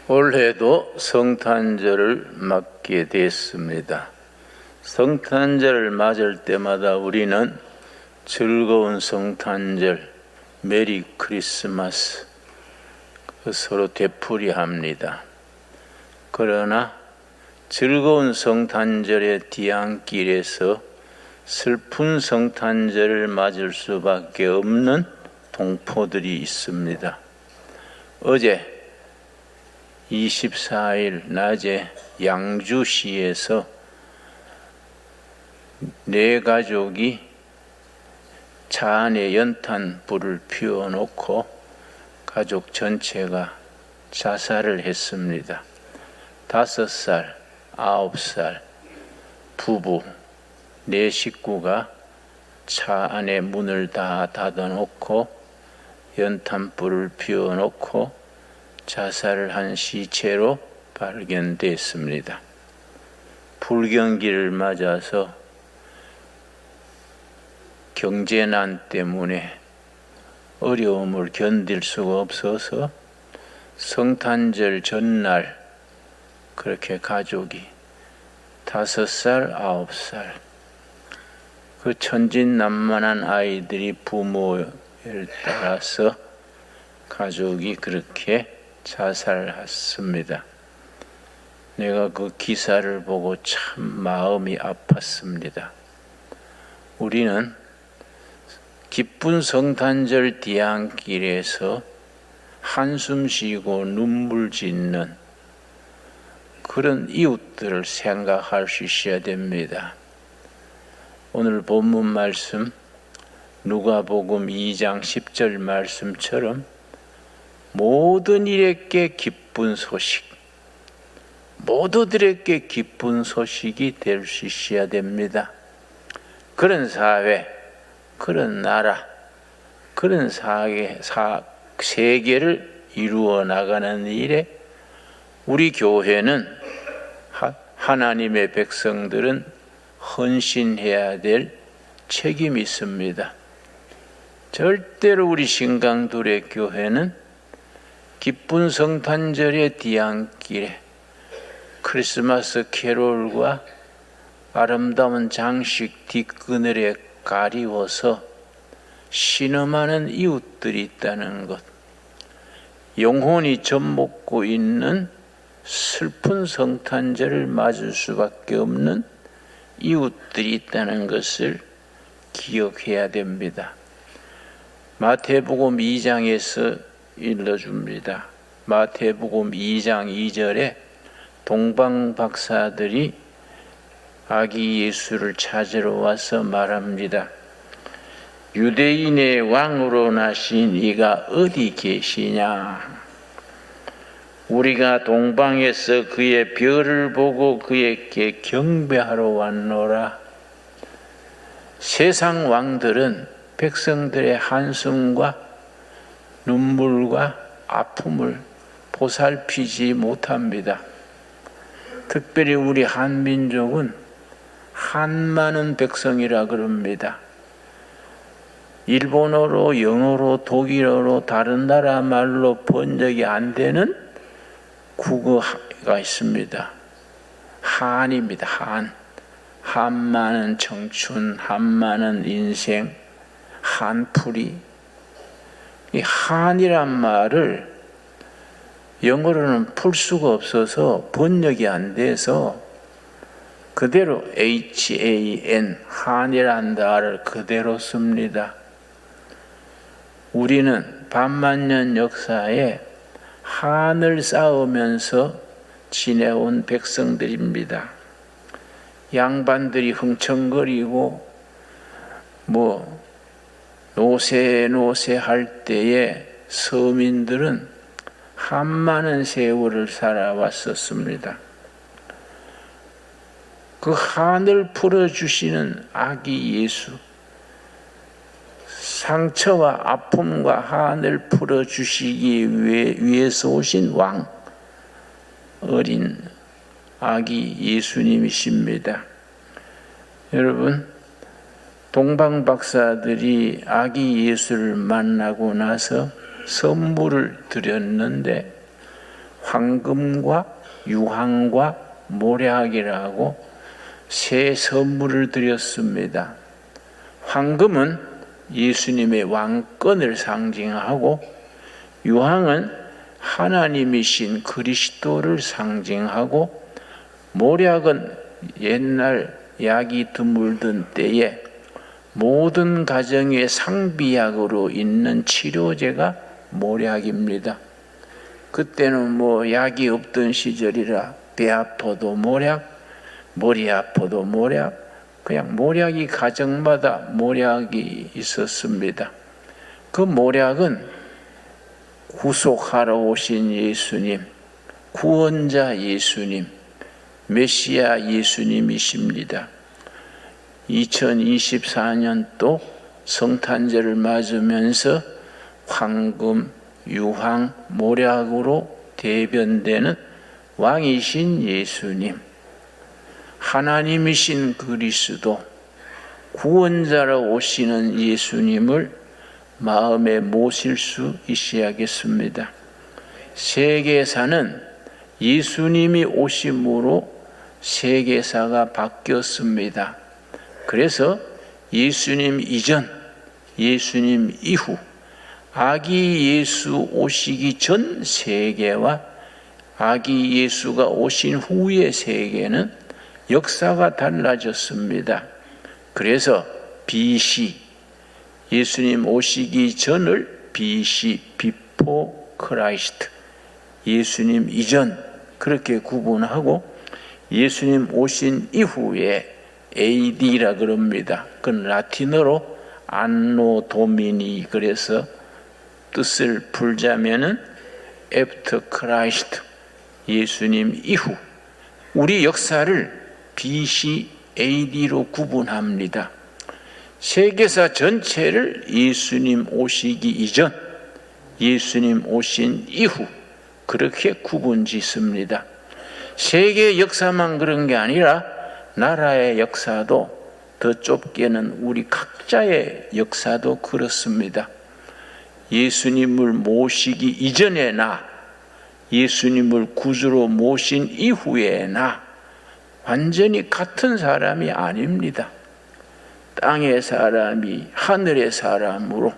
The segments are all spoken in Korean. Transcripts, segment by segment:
올해도 성탄절을 맞게 됐습니다. 성탄절을 맞을 때마다 우리는 즐거운 성탄절, 메리 크리스마스 서로 되풀이합니다. 그러나 즐거운 성탄절의 뒤안길에서 슬픈 성탄절을 맞을 수밖에 없는 동포들이 있습니다. 어제 24일 낮에 양주시에서 네 가족이 차 안에 연탄 불을 피워놓고 가족 전체가 자살을 했습니다. 5살, 9살 부부 네 식구가 차 안에 문을 다 닫아놓고 연탄불을 피워놓고 자살을 한 시체로 발견됐습니다. 불경기를 맞아서 경제난 때문에 어려움을 견딜 수가 없어서 성탄절 전날 그렇게 가족이 5살, 9살 그 천진난만한 아이들이 부모를 따라서 가족이 그렇게 자살했습니다. 내가 그 기사를 보고 참 마음이 아팠습니다. 우리는 기쁜 성탄절 뒤안길에서 한숨 쉬고 눈물 짓는 그런 이웃들을 생각할 수 있어야 됩니다. 오늘 본문 말씀 누가복음 2장 10절 말씀처럼 모든 일에게 기쁜 소식, 모두들에게 기쁜 소식이 될 수 있어야 됩니다. 그런 사회, 그런 나라, 그런 세계를 이루어 나가는 일에 우리 교회는 하나님의 백성들은 헌신해야 될 책임이 있습니다. 절대로 우리 신강둘의 교회는 기쁜 성탄절의 뒤안길에 크리스마스 캐롤과 아름다운 장식 뒷그늘에 가리워서 신음하는 이웃들이 있다는 것, 영혼이 젖먹고 있는 슬픈 성탄절을 맞을 수밖에 없는 이웃들이 있다는 것을 기억해야 됩니다. 마태복음 2장에서 일러줍니다. 마태복음 2장 2절에 동방박사들이 아기 예수를 찾으러 와서 말합니다. 유대인의 왕으로 나신 이가 어디 계시냐? 우리가 동방에서 그의 별을 보고 그에게 경배하러 왔노라. 세상 왕들은 백성들의 한숨과 눈물과 아픔을 보살피지 못합니다. 특별히 우리 한민족은 한많은 백성이라 그럽니다. 일본어로, 영어로, 독일어로 다른 나라 말로 번역이 안 되는 국어가 있습니다. 한입니다. 한많은 청춘, 한많은 인생, 한풀이. 이 한이란 말을 영어로는 풀 수가 없어서 번역이 안 돼서 그대로 HAN, 한이란 말을 그대로 씁니다. 우리는 반만년 역사에 한을 쌓으면서 지내온 백성들입니다. 양반들이 흥청거리고 노세 할 때에 서민들은 한많은 세월을 살아왔었습니다. 그 한을 풀어주시는 아기 예수, 상처와 아픔과 한을 풀어주시기 위해서 오신 왕, 어린 아기 예수님이십니다. 여러분, 동방박사들이 아기 예수를 만나고 나서 선물을 드렸는데 황금과 유황과 모략이라고 세 선물을 드렸습니다. 황금은 예수님의 왕권을 상징하고, 유황은 하나님이신 그리스도를 상징하고, 모략은 옛날 약이 드물던 때에 모든 가정의 상비약으로 있는 치료제가 모략입니다. 그때는 약이 없던 시절이라 배 아파도 모략, 머리 아파도 모략, 그냥 모략이 가정마다 모략이 있었습니다. 그 모략은 구속하러 오신 예수님, 구원자 예수님, 메시아 예수님이십니다. 2024년도 성탄절을 맞으면서 황금, 유황, 모략으로 대변되는 왕이신 예수님, 하나님이신 그리스도, 구원자로 오시는 예수님을 마음에 모실 수 있어야겠습니다. 세계사는 예수님이 오심으로 세계사가 바뀌었습니다. 그래서 예수님 이전, 예수님 이후, 아기 예수 오시기 전 세계와 아기 예수가 오신 후의 세계는 역사가 달라졌습니다. 그래서 BC, 예수님 오시기 전을 BC, Before Christ, 예수님 이전 그렇게 구분하고, 예수님 오신 이후에 AD라 그럽니다. 그건 라틴어로 안노 도미니, 그래서 뜻을 풀자면은 After Christ, 예수님 이후, 우리 역사를 BC, AD로 구분합니다. 세계사 전체를 예수님 오시기 이전, 예수님 오신 이후 그렇게 구분짓습니다. 세계 역사만 그런 게 아니라 나라의 역사도, 더 좁게는 우리 각자의 역사도 그렇습니다. 예수님을 모시기 이전의 나, 예수님을 구주로 모신 이후의 나, 완전히 같은 사람이 아닙니다. 땅의 사람이 하늘의 사람으로,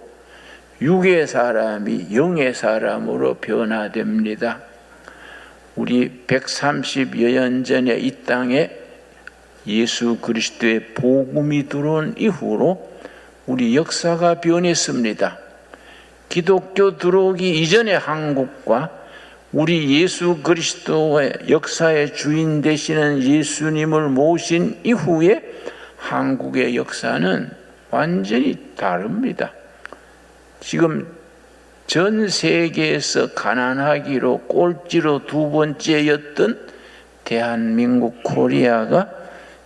육의 사람이 영의 사람으로 변화됩니다. 우리 130여 년 전에 이 땅에 예수 그리스도의 복음이 들어온 이후로 우리 역사가 변했습니다. 기독교 들어오기 이전의 한국과 우리 예수 그리스도의 역사의 주인 되시는 예수님을 모신 이후에 한국의 역사는 완전히 다릅니다. 지금 전 세계에서 가난하기로 꼴찌로 두 번째였던 대한민국 코리아가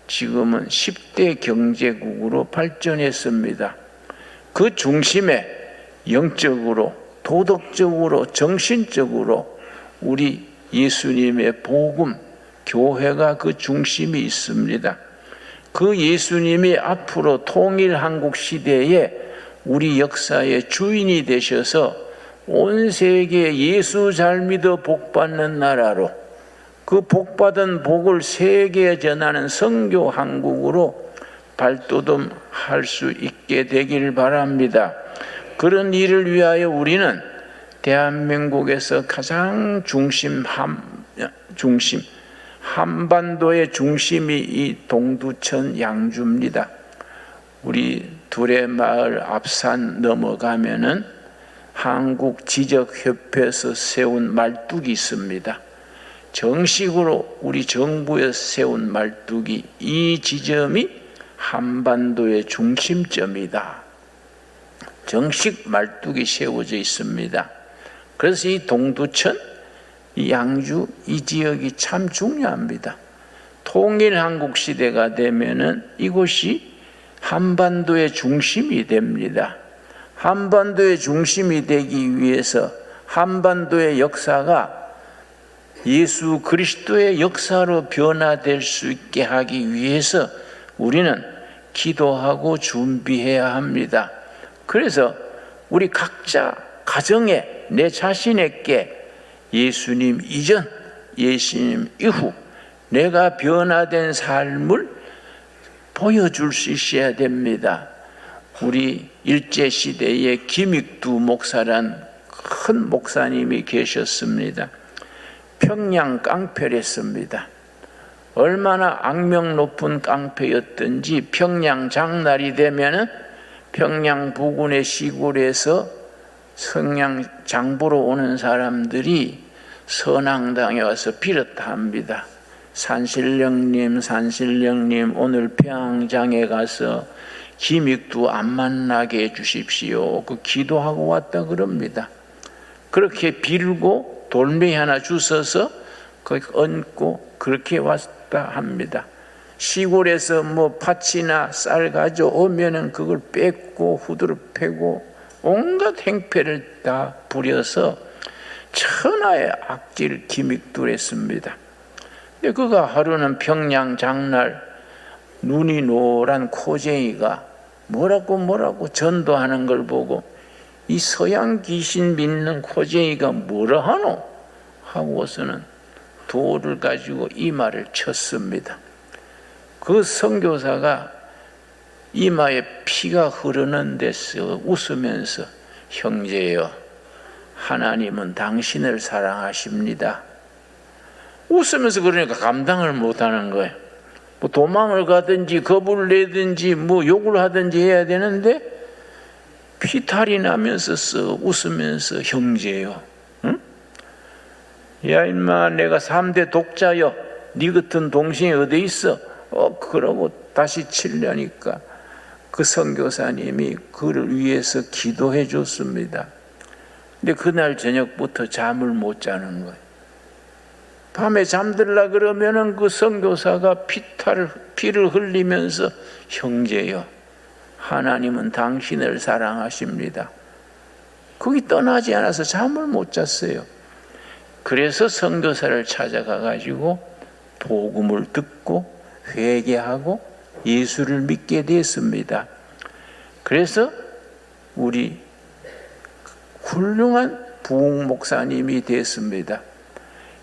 지금은 10대 경제국으로 발전했습니다. 그 중심에 영적으로, 도덕적으로, 정신적으로 우리 예수님의 복음, 교회가 그 중심이 있습니다. 그 예수님이 앞으로 통일 한국 시대에 우리 역사의 주인이 되셔서 온 세계에 예수 잘 믿어 복받는 나라로, 그 복받은 복을 세계에 전하는 선교 한국으로 발돋움할 수 있게 되길 바랍니다. 그런 일을 위하여 우리는 대한민국에서 가장 한반도의 중심이 이 동두천 양주입니다. 우리 둘의 마을 앞산 넘어가면은 한국지적협회에서 세운 말뚝이 있습니다. 정식으로 우리 정부에서 세운 말뚝이, 이 지점이 한반도의 중심점이다. 정식 말뚝이 세워져 있습니다. 그래서 이 동두천, 이 양주, 이 지역이 참 중요합니다. 통일 한국 시대가 되면은 이곳이 한반도의 중심이 됩니다. 한반도의 중심이 되기 위해서 한반도의 역사가 예수 그리스도의 역사로 변화될 수 있게 하기 위해서 우리는 기도하고 준비해야 합니다. 그래서 우리 각자 가정에, 내 자신에게 예수님 이전, 예수님 이후 내가 변화된 삶을 보여줄 수 있어야 됩니다. 우리 일제시대에 김익두 목사란 큰 목사님이 계셨습니다. 평양 깡패를 했습니다. 얼마나 악명 높은 깡패였던지 평양 장날이 되면은 평양 부근의 시골에서 성냥 장보러 오는 사람들이 선앙당에 와서 빌었다 합니다. 산신령님 오늘 평양장에 가서 김익두 안 만나게 해주십시오. 그 기도하고 왔다 그럽니다. 그렇게 빌고 돌멩이 하나 주워서 거기 얹고 그렇게 왔다 합니다. 시골에서 뭐 팥이나 쌀 가져오면은 그걸 뺏고 후드를 패고 온갖 행패를 다 부려서 천하의 악질 김익두를 했습니다. 근데 그가 하루는 평양 장날 눈이 노란 코쟁이가 뭐라고 전도하는 걸 보고 이 서양 귀신 믿는 코쟁이가 뭐라 하노? 하고서는 돌을 가지고 이마를 쳤습니다. 그 선교사가 이마에 피가 흐르는 데서 웃으면서 형제여, 하나님은 당신을 사랑하십니다. 웃으면서 그러니까 감당을 못하는 거예요. 뭐 도망을 가든지 겁을 내든지 뭐 욕을 하든지 해야 되는데 피탈이 나면서 웃으면서 형제요. 응? 야 임마 내가 3대 독자여. 네 같은 동생이 어디 있어? 그러고 다시 치려니까 그 선교사님이 그를 위해서 기도해 줬습니다. 근데 그날 저녁부터 잠을 못 자는 거예요. 밤에 잠들라 그러면은 그 선교사가 피를 흘리면서 형제여, 하나님은 당신을 사랑하십니다. 거기 떠나지 않아서 잠을 못 잤어요. 그래서 선교사를 찾아가 가지고 복음을 듣고 회개하고 예수를 믿게 됐습니다. 그래서 우리 훌륭한 부흥 목사님이 됐습니다.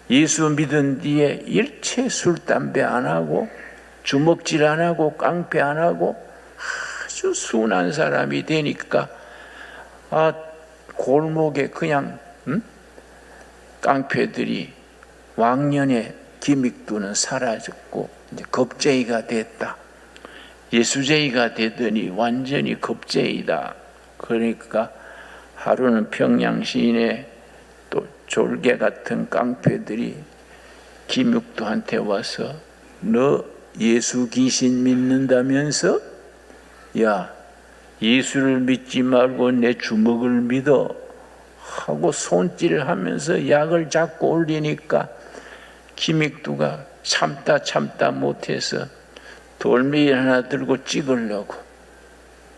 예수 믿은 뒤에 일체 술, 담배 안 하고 주먹질 안 하고 깡패 안 하고 아주 순한 사람이 되니까 골목에 그냥 깡패들이 왕년에 김익두는 사라졌고 이제 겁쟁이가 됐다. 예수쟁이가 되더니 완전히 겁쟁이다. 그러니까 하루는 평양 시내 또 졸개 같은 깡패들이 김익두한테 와서 너 예수 귀신 믿는다면서? 야, 예수를 믿지 말고 내 주먹을 믿어 하고 손질하면서 약을 자꾸 올리니까 김익두가 참다 못해서 돌멩이 하나 들고 찍으려고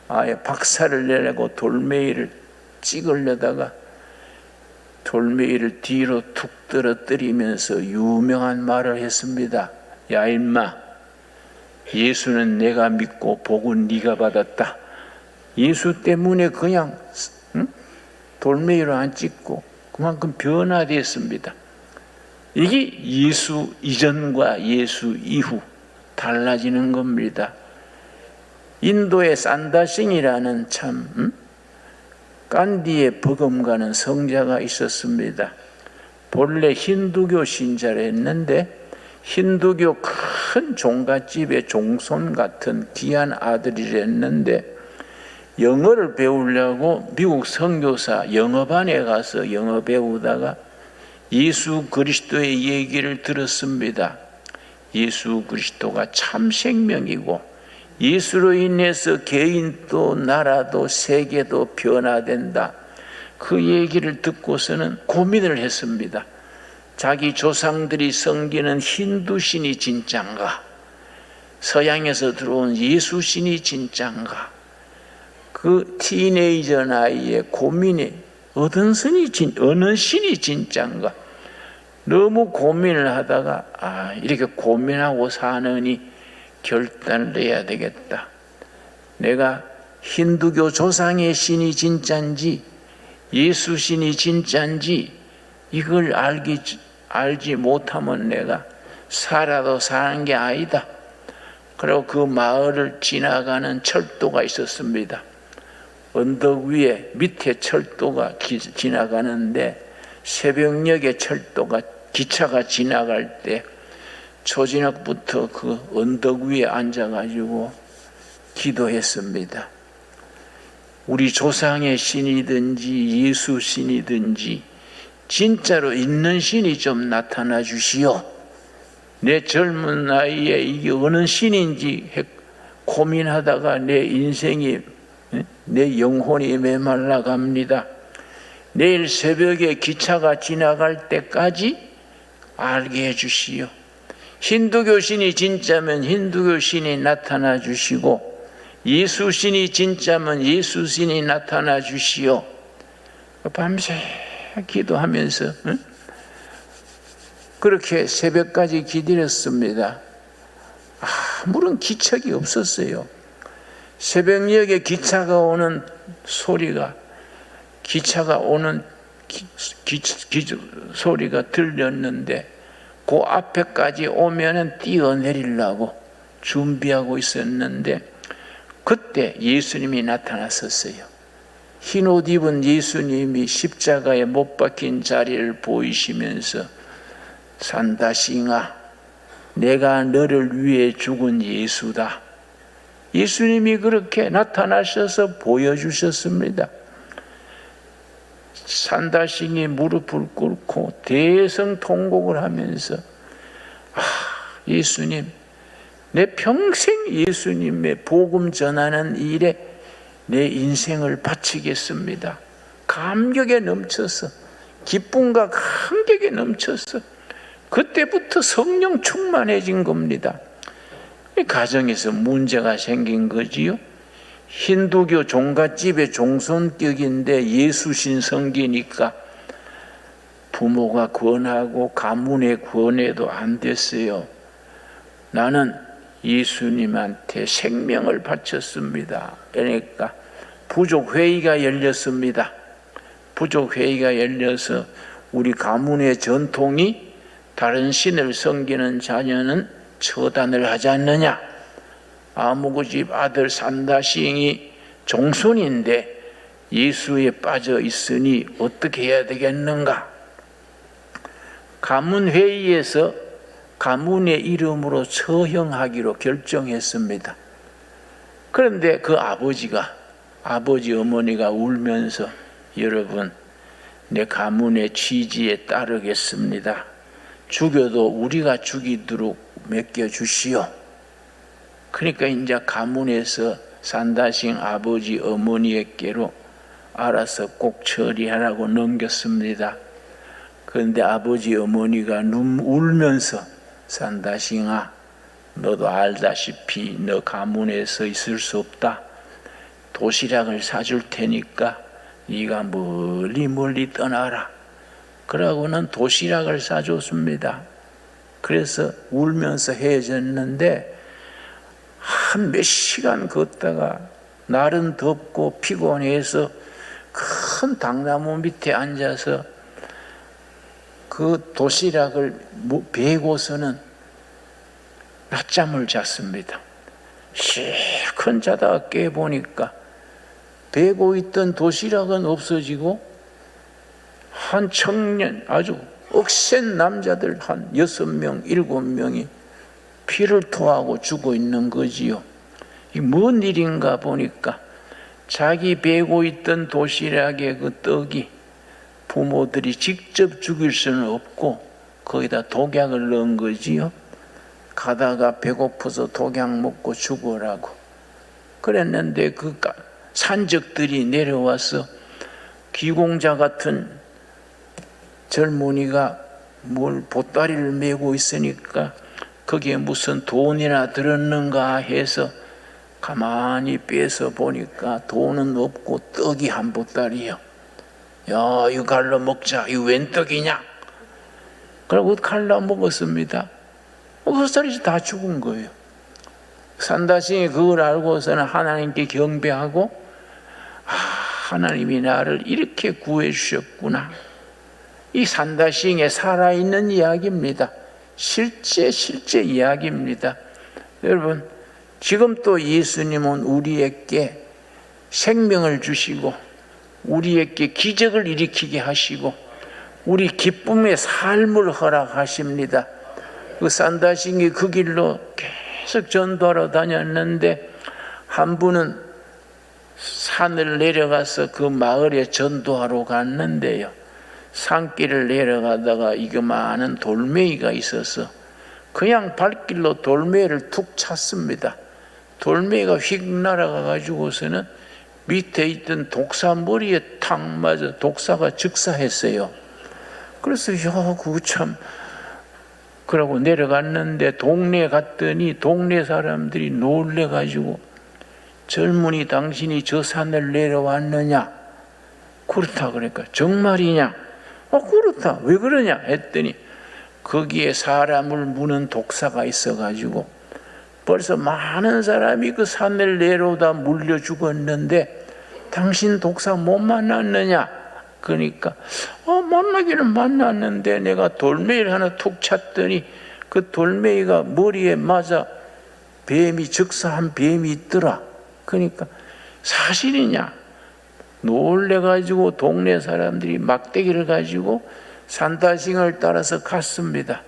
아예 박살을 내려고 돌멩이를 찍으려다가 돌멩이를 뒤로 툭 떨어뜨리면서 유명한 말을 했습니다. 야 임마, 예수는 내가 믿고 복은 네가 받았다. 예수 때문에 그냥 돌멩이로 안 찍고 그만큼 변화됐습니다. 이게 예수 이전과 예수 이후 달라지는 겁니다. 인도의 산다싱이라는 참 간디에 버금가는 성자가 있었습니다. 본래 힌두교 신자를 했는데 힌두교 큰 종갓집의 종손 같은 귀한 아들이랬는데 영어를 배우려고 미국 선교사 영어반에 가서 영어 배우다가 예수 그리스도의 얘기를 들었습니다. 예수 그리스도가 참 생명이고 예수로 인해서 개인도 나라도 세계도 변화된다. 그 얘기를 듣고서는 고민을 했습니다. 자기 조상들이 섬기는 힌두신이 진짠가? 서양에서 들어온 예수신이 진짠가? 그 티네이저 나이에 고민이 어느 신이 진짠가? 너무 고민을 하다가 이렇게 고민하고 사느니 결단을 내야 되겠다. 내가 힌두교 조상의 신이 진짠지 예수 신이 진짠지 이걸 알지 못하면 내가 살아도 사는 게 아니다. 그리고 그 마을을 지나가는 철도가 있었습니다. 언덕 위에 밑에 철도가 지나가는데 새벽녘에 기차가 지나갈 때 초저녁부터 그 언덕 위에 앉아가지고 기도했습니다. 우리 조상의 신이든지 예수 신이든지 진짜로 있는 신이 좀 나타나 주시오. 내 젊은 나이에 이게 어느 신인지 고민하다가 내 인생이, 내 영혼이 메말라 갑니다. 내일 새벽에 기차가 지나갈 때까지 알게 해주시오. 힌두교 신이 진짜면 힌두교 신이 나타나 주시고, 예수 신이 진짜면 예수 신이 나타나 주시오. 밤새 기도하면서 그렇게 새벽까지 기다렸습니다. 아무런 기척이 없었어요. 새벽녘에 기차가 오는 소리가, 소리가 들렸는데 그 앞에까지 오면은 뛰어내리려고 준비하고 있었는데 그때 예수님이 나타났었어요. 흰옷 입은 예수님이 십자가에 못 박힌 자리를 보이시면서 산다싱아, 내가 너를 위해 죽은 예수다. 예수님이 그렇게 나타나셔서 보여주셨습니다. 산다싱이 무릎을 꿇고 대성통곡을 하면서 예수님, 내 평생 예수님의 복음 전하는 일에 내 인생을 바치겠습니다. 감격에 넘쳐서, 기쁨과 감격에 넘쳐서 그때부터 성령 충만해진 겁니다. 가정에서 문제가 생긴 거지요. 힌두교 종갓집의 종손격인데 예수신 성기니까 부모가 권하고 가문의 권해도 안 됐어요. 나는 예수님한테 생명을 바쳤습니다. 그러니까 부족회의가 열렸습니다. 부족회의가 열려서 우리 가문의 전통이 다른 신을 섬기는 자녀는 처단을 하지 않느냐. 아무고 집 아들 산다싱이 종손인데 예수에 빠져 있으니 어떻게 해야 되겠는가. 가문회의에서 가문의 이름으로 처형하기로 결정했습니다. 그런데 그 아버지 어머니가 울면서 여러분, 내 가문의 취지에 따르겠습니다. 죽여도 우리가 죽이도록 맡겨주시오. 그러니까 이제 가문에서 산다싱 아버지 어머니에게로 알아서 꼭 처리하라고 넘겼습니다. 그런데 아버지 어머니가 울면서 산다싱아, 너도 알다시피 너 가문에서 있을 수 없다. 도시락을 사줄 테니까 네가 멀리 떠나라. 그러고는 도시락을 사줬습니다. 그래서 울면서 헤어졌는데 한 몇 시간 걷다가 날은 덥고 피곤해서 큰 당나무 밑에 앉아서 그 도시락을 베고서는 낮잠을 잤습니다. 실컷 자다가 깨보니까 베고 있던 도시락은 없어지고 한 청년, 아주 억센 남자들 한 6명, 7명이 피를 토하고 죽어 있는 거지요. 이 뭔 일인가 보니까 자기 베고 있던 도시락의 그 떡이 부모들이 직접 죽일 수는 없고 거기다 독약을 넣은 거지요. 가다가 배고파서 독약 먹고 죽으라고 그랬는데 그 산적들이 내려와서 기공자 같은 젊은이가 뭘 보따리를 메고 있으니까 거기에 무슨 돈이나 들었는가 해서 가만히 빼서 보니까 돈은 없고 떡이 한 보따리요. 야, 이거 갈라 먹자. 이거 웬 떡이냐? 그러고 갈라 먹었습니다. 그 사람이 다 죽은 거예요. 산다싱이 그걸 알고서는 하나님께 경배하고 하나님이 나를 이렇게 구해 주셨구나. 이 산다싱에 살아있는 이야기입니다. 실제 이야기입니다. 여러분, 지금 또 예수님은 우리에게 생명을 주시고 우리에게 기적을 일으키게 하시고 우리 기쁨의 삶을 허락하십니다. 그 산다싱이 그 길로 계속 전도하러 다녔는데 한 분은 산을 내려가서 그 마을에 전도하러 갔는데요, 산길을 내려가다가 이거 많은 돌멩이가 있어서 그냥 발길로 돌멩이를 툭 찼습니다. 돌멩이가 휙 날아가 가지고서는 밑에 있던 독사 머리에 탁 맞아 독사가 즉사했어요. 그래서 그거 참, 그러고 내려갔는데 동네에 갔더니 동네 사람들이 놀래 가지고 젊은이 당신이 저 산을 내려왔느냐? 그렇다 그러니까 정말이냐? 그렇다. 왜 그러냐? 했더니 거기에 사람을 무는 독사가 있어가지고 벌써 많은 사람이 그 산을 내려오다 물려 죽었는데 당신 독사 못 만났느냐? 그러니까 만나기는 만났는데 내가 돌멩이를 하나 툭 찼더니 그 돌멩이가 머리에 맞아 즉사한 뱀이 있더라. 그러니까 사실이냐? 놀래가지고 동네 사람들이 막대기를 가지고 산다싱을 따라서 갔습니다.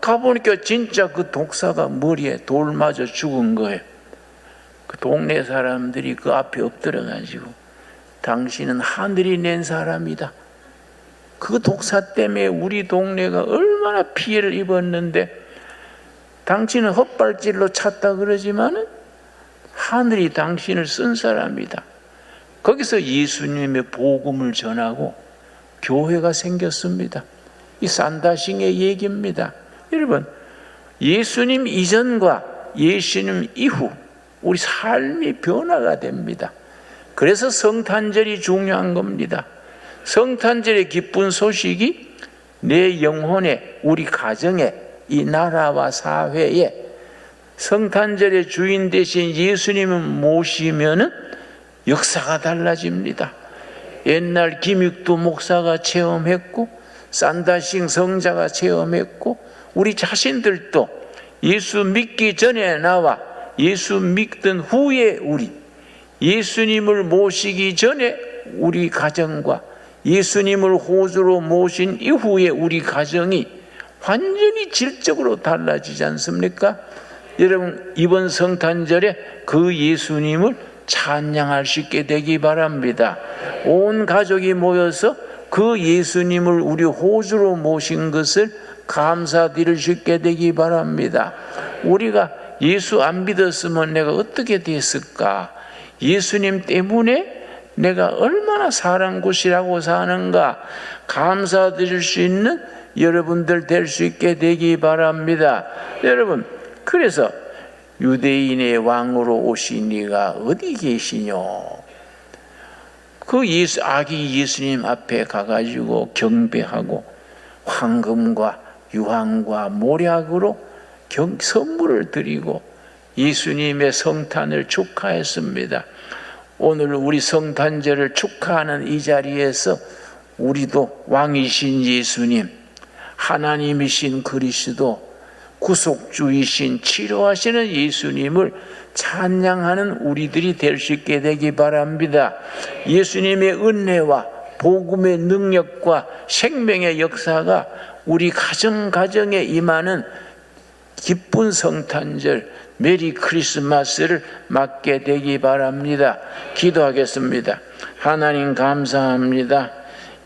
가보니까 진짜 그 독사가 머리에 돌 맞아 죽은 거예요. 그 동네 사람들이 그 앞에 엎드려가지고 당신은 하늘이 낸 사람이다. 그 독사 때문에 우리 동네가 얼마나 피해를 입었는데 당신은 헛발질로 찼다 그러지만은 하늘이 당신을 쓴 사람이다. 거기서 예수님의 복음을 전하고 교회가 생겼습니다. 이 산다싱의 얘기입니다. 여러분, 예수님 이전과 예수님 이후 우리 삶이 변화가 됩니다. 그래서 성탄절이 중요한 겁니다. 성탄절의 기쁜 소식이 내 영혼에, 우리 가정에, 이 나라와 사회에 성탄절의 주인 되신 예수님을 모시면은 역사가 달라집니다. 옛날 김익두 목사가 체험했고 산다싱 성자가 체험했고 우리 자신들도 예수 믿기 전에 나와 예수 믿던 후에 우리 예수님을 모시기 전에 우리 가정과 예수님을 호주로 모신 이후에 우리 가정이 완전히 질적으로 달라지지 않습니까? 여러분, 이번 성탄절에 그 예수님을 찬양할 수 있게 되기 바랍니다. 온 가족이 모여서 그 예수님을 우리 호주로 모신 것을 감사드릴 수 있게 되기 바랍니다. 우리가 예수 안 믿었으면 내가 어떻게 됐을까? 예수님 때문에 내가 얼마나 사랑굿이라고 사는가 감사드릴 수 있는 여러분들 될 수 있게 되기 바랍니다. 여러분, 그래서 유대인의 왕으로 오신 이가 어디 계시뇨? 그 아기 예수님 앞에 가가지고 경배하고 황금과 유황과 모략으로 선물을 드리고 예수님의 성탄을 축하했습니다. 오늘 우리 성탄절을 축하하는 이 자리에서 우리도 왕이신 예수님, 하나님이신 그리스도, 구속주이신 치료하시는 예수님을 찬양하는 우리들이 될 수 있게 되기 바랍니다. 예수님의 은혜와 복음의 능력과 생명의 역사가 우리 가정에 임하는 기쁜 성탄절 메리 크리스마스를 맞게 되기 바랍니다. 기도하겠습니다. 하나님 감사합니다.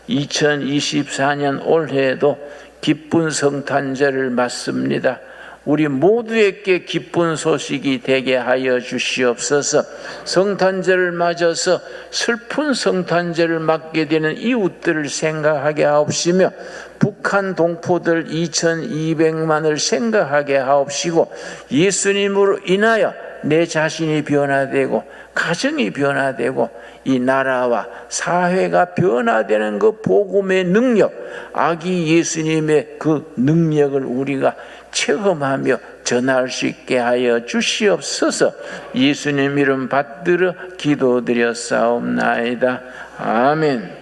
2024년 올해에도 기쁜 성탄절을 맞습니다. 우리 모두에게 기쁜 소식이 되게 하여 주시옵소서. 성탄절을 맞아서 슬픈 성탄절을 맞게 되는 이웃들을 생각하게 하옵시며 북한 동포들 2200만을 생각하게 하옵시고 예수님으로 인하여 내 자신이 변화되고 가정이 변화되고 이 나라와 사회가 변화되는 그 복음의 능력, 아기 예수님의 그 능력을 우리가 체험하며 전할 수 있게 하여 주시옵소서. 예수님 이름 받들어 기도드렸사옵나이다. 아멘.